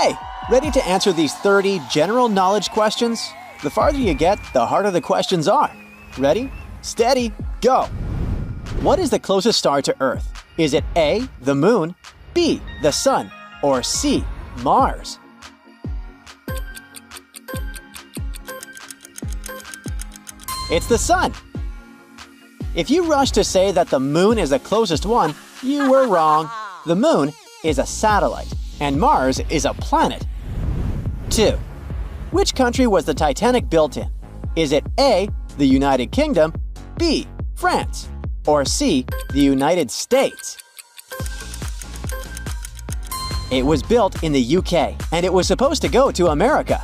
Hey, ready to answer these 30 general knowledge questions? The farther you get, the harder the questions are. Ready, steady, go! What is the closest star to Earth? Is it A, the Moon, B, the Sun, or C, Mars? It's the Sun. If you rush to say that the Moon is the closest one, you were wrong. The Moon is a satellite, and Mars is a planet. 2. Which country was the Titanic built in? Is it A, the United Kingdom, B, France, or C, the United States? It was built in the UK, and it was supposed to go to America.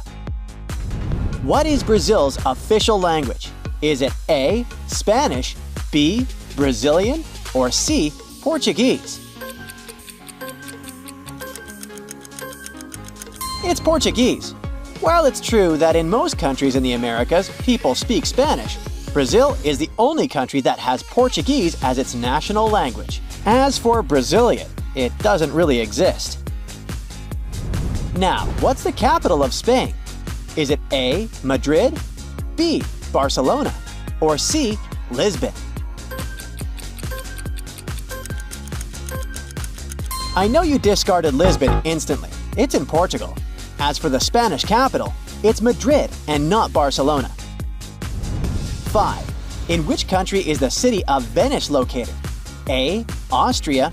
What is Brazil's official language? Is it A, Spanish, B, Brazilian, or C, Portuguese? It's Portuguese. While it's true that in most countries in the Americas, people speak Spanish, Brazil is the only country that has Portuguese as its national language. As for Brazilian, it doesn't really exist. Now, what's the capital of Spain? Is it A, Madrid, B, Barcelona, or C, Lisbon? I know you discarded Lisbon instantly. It's in Portugal. As for the Spanish capital, it's Madrid and not Barcelona. 5. In which country is the city of Venice located? A, Austria,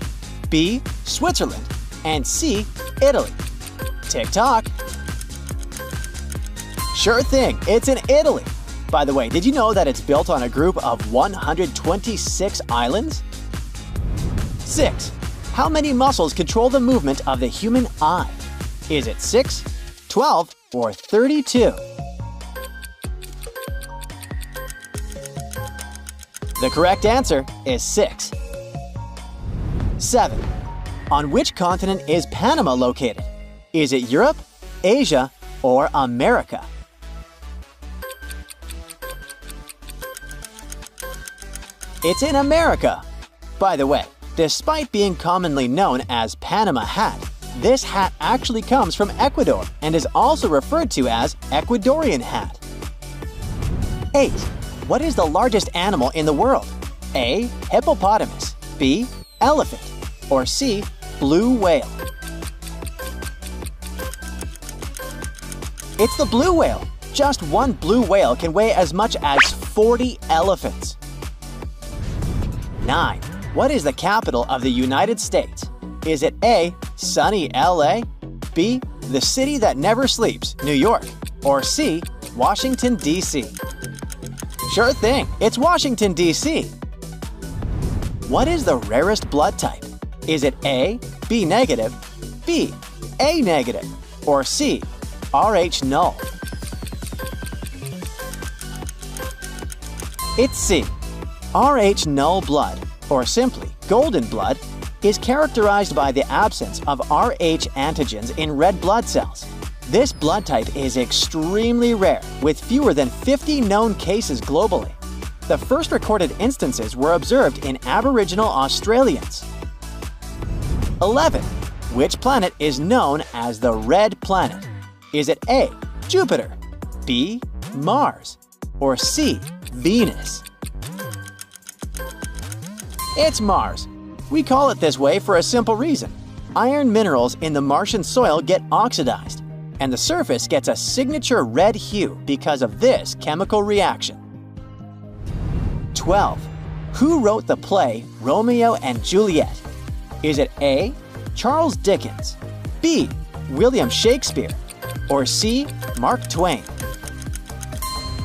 B, Switzerland, and C, Italy. Tick-tock. Sure thing, it's in Italy. By the way, did you know that it's built on a group of 126 islands? 6. How many muscles control the movement of the human eye? Is it 6, 12, or 32? The correct answer is 6. 7. On which continent is Panama located? Is it Europe, Asia, or America? It's in America. By the way, despite being commonly known as Panama hat, this hat actually comes from Ecuador and is also referred to as Ecuadorian hat. 8. What is the largest animal in the world? A, hippopotamus, B, elephant, or C, blue whale? It's the blue whale. Just one blue whale can weigh as much as 40 elephants. 9. What is the capital of the United States? Is it A, sunny LA, B, the city that never sleeps, New York, or C, Washington, D.C.? Sure thing, it's Washington, D.C. What is the rarest blood type? Is it A, B negative, B, A negative, or C, Rh null? It's C. Rh null blood, or simply golden blood, is characterized by the absence of Rh antigens in red blood cells. This blood type is extremely rare, with fewer than 50 known cases globally. The first recorded instances were observed in Aboriginal Australians. 11. Which planet is known as the Red Planet? Is it A, Jupiter, B, Mars, or C, Venus? It's Mars. We call it this way for a simple reason. Iron minerals in the Martian soil get oxidized, and the surface gets a signature red hue because of this chemical reaction. 12. Who wrote the play Romeo and Juliet? Is it A, Charles Dickens, B, William Shakespeare, or C, Mark Twain?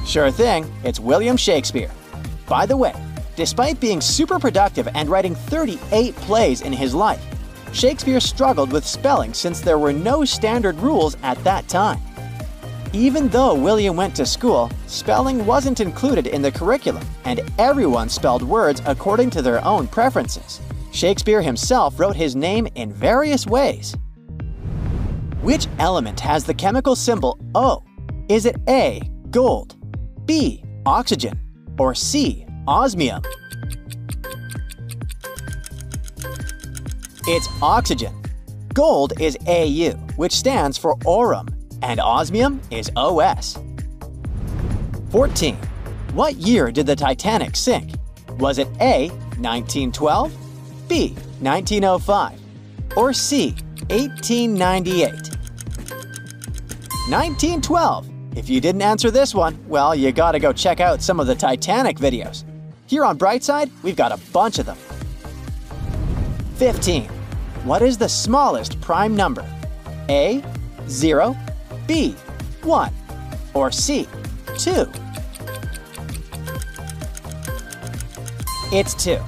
Sure thing, it's William Shakespeare. By the way, despite being super productive and writing 38 plays in his life, Shakespeare struggled with spelling since there were no standard rules at that time. Even though William went to school, spelling wasn't included in the curriculum, and everyone spelled words according to their own preferences. Shakespeare himself wrote his name in various ways. Which element has the chemical symbol O? Is it A, gold, B, oxygen, or C, osmium? It's oxygen. Gold is Au. which stands for aurum, and osmium is Os. 14. What year did the Titanic sink? Was it A. 1912, B. 1905, or C. 1898? 1912. If you didn't answer this one, well, you gotta go check out some of the Titanic videos. Here on Brightside, we've got a bunch of them. 15. What is the smallest prime number? A. 0, B. 1, or C. 2? It's 2.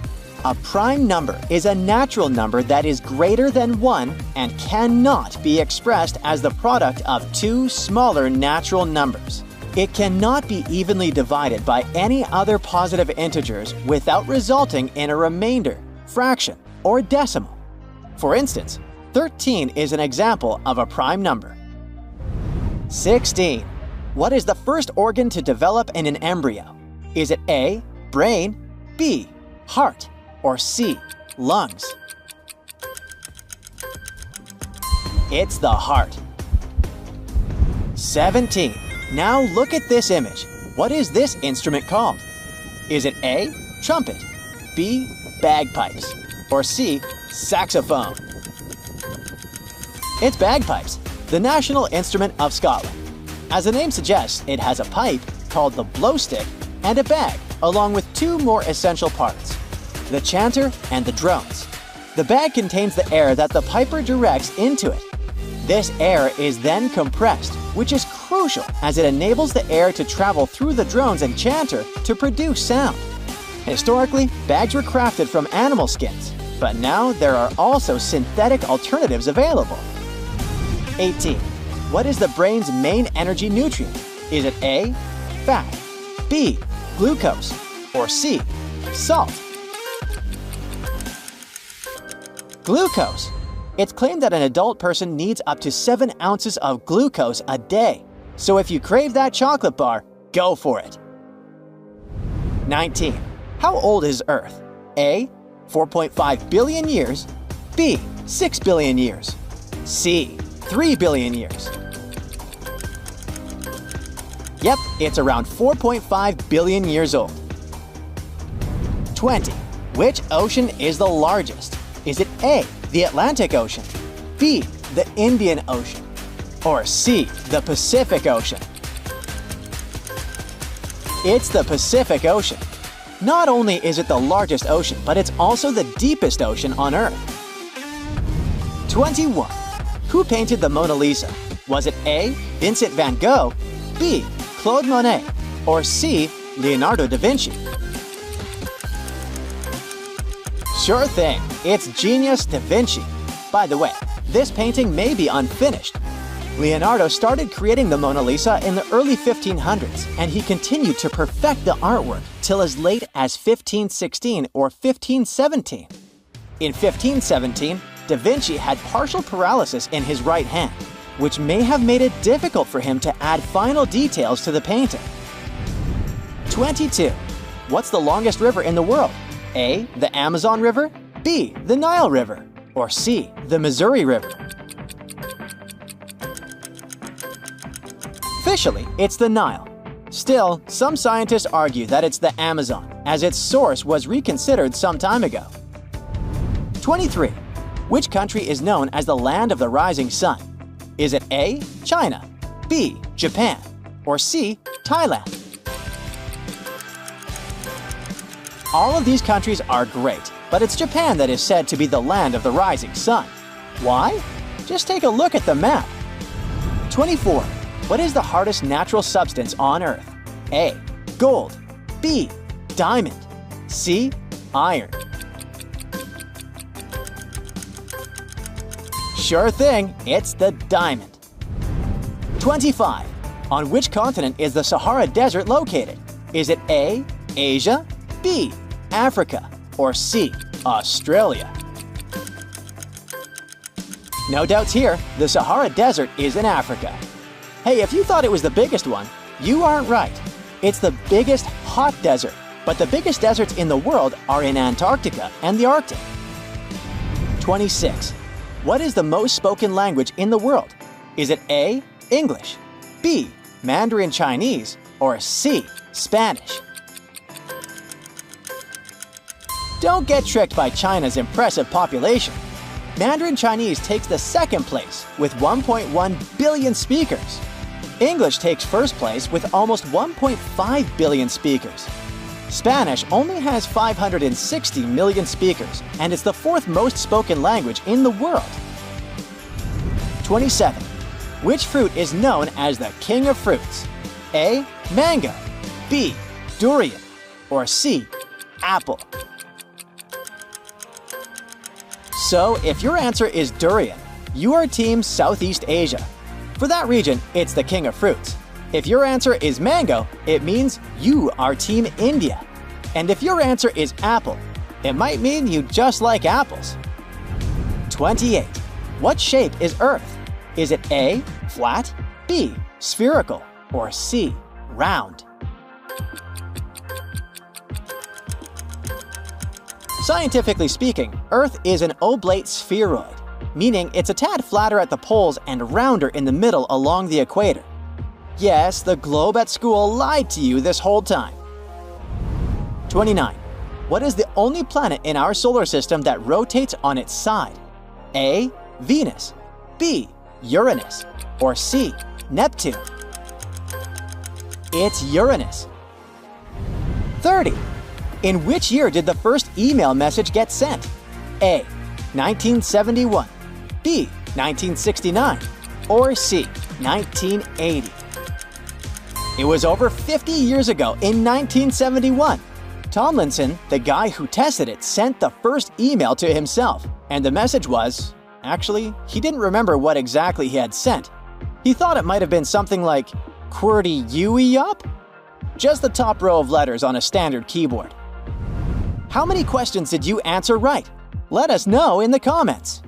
A prime number is a natural number that is greater than 1 and cannot be expressed as the product of two smaller natural numbers. It cannot be evenly divided by any other positive integers without resulting in a remainder, fraction, or decimal. For instance, 13 is an example of a prime number. 16. What is the first organ to develop in an embryo? Is it A. brain, B. heart, or C. lungs? It's the heart. 17. Now look at this image. What is this instrument called? Is it A. trumpet, B. bagpipes, or C. saxophone? It's bagpipes, the national instrument of Scotland. As the name suggests, it has a pipe called the blowstick and a bag, along with two more essential parts: the chanter and the drones. The bag contains the air that the piper directs into it. This air is then compressed, which is crucial as it enables the air to travel through the drones and chanter to produce sound. Historically, bags were crafted from animal skins, but now there are also synthetic alternatives available. 18. What is the brain's main energy nutrient? Is it A. fat, B. glucose, or C. salt? Glucose. It's claimed that an adult person needs up to 7 ounces of glucose a day. So if you crave that chocolate bar, go for it. 19. How old is Earth? A. 4.5 billion years, B. 6 billion years, C. 3 billion years. Yep, it's around 4.5 billion years old. 20. Which ocean is the largest? Is it A. the Atlantic Ocean, B. the Indian Ocean, or C. the Pacific Ocean? It's the Pacific Ocean. Not only is it the largest ocean, but it's also the deepest ocean on Earth. 21. Who painted the Mona Lisa? Was it A. Vincent van Gogh, B. Claude Monet, or C. Leonardo da Vinci? Sure thing, it's genius Da Vinci. By the way, this painting may be unfinished. Leonardo started creating the Mona Lisa in the early 1500s, and he continued to perfect the artwork till as late as 1516 or 1517. In 1517, Da Vinci had partial paralysis in his right hand, which may have made it difficult for him to add final details to the painting. 22. What's the longest river in the world? A. the Amazon River, B. the Nile River, or C. the Missouri River? Officially, it's the Nile. Still, some scientists argue that it's the Amazon, as its source was reconsidered some time ago. 23. Which country is known as the land of the rising sun? Is it A. China, B. Japan, or C. Thailand? All of these countries are great, but it's Japan that is said to be the land of the rising sun. Why? Just take a look at the map. 24. What is the hardest natural substance on Earth? A. Gold, B. Diamond, C. Iron. Sure thing, it's the diamond. 25. On which continent is the Sahara Desert located? Is it A. Asia, B. Africa, or C. Australia? No doubts here, the Sahara Desert is in Africa. Hey, if you thought it was the biggest one, you aren't right. It's the biggest hot desert, but the biggest deserts in the world are in Antarctica and the Arctic. 26. What is the most spoken language in the world? Is it A. English, B. Mandarin Chinese, or C. Spanish? Don't get tricked by China's impressive population. Mandarin Chinese takes the second place with 1.1 billion speakers. English takes first place with almost 1.5 billion speakers. Spanish only has 560 million speakers, and it's the fourth most spoken language in the world. 27. Which fruit is known as the king of fruits? A. Mango, B. Durian, or C. Apple? So, if your answer is durian, you are Team Southeast Asia. For that region, it's the king of fruits. If your answer is mango, it means you are Team India. And if your answer is apple, it might mean you just like apples. 28. What shape is Earth? Is it A. Flat, B. Spherical, or C. Round? Scientifically speaking, Earth is an oblate spheroid, meaning it's a tad flatter at the poles and rounder in the middle along the equator. Yes, the globe at school lied to you this whole time. 29. What is the only planet in our solar system that rotates on its side? A. Venus, B. Uranus, or C. Neptune? It's Uranus. 30. In which year did the first email message get sent? A. 1971, B. 1969, or C. 1980? It was over 50 years ago in 1971. Tomlinson, the guy who tested it, sent the first email to himself, and the message was… Actually, he didn't remember what exactly he had sent. He thought it might have been something like QWERTY UE up? Just the top row of letters on a standard keyboard. How many questions did you answer right? Let us know in the comments.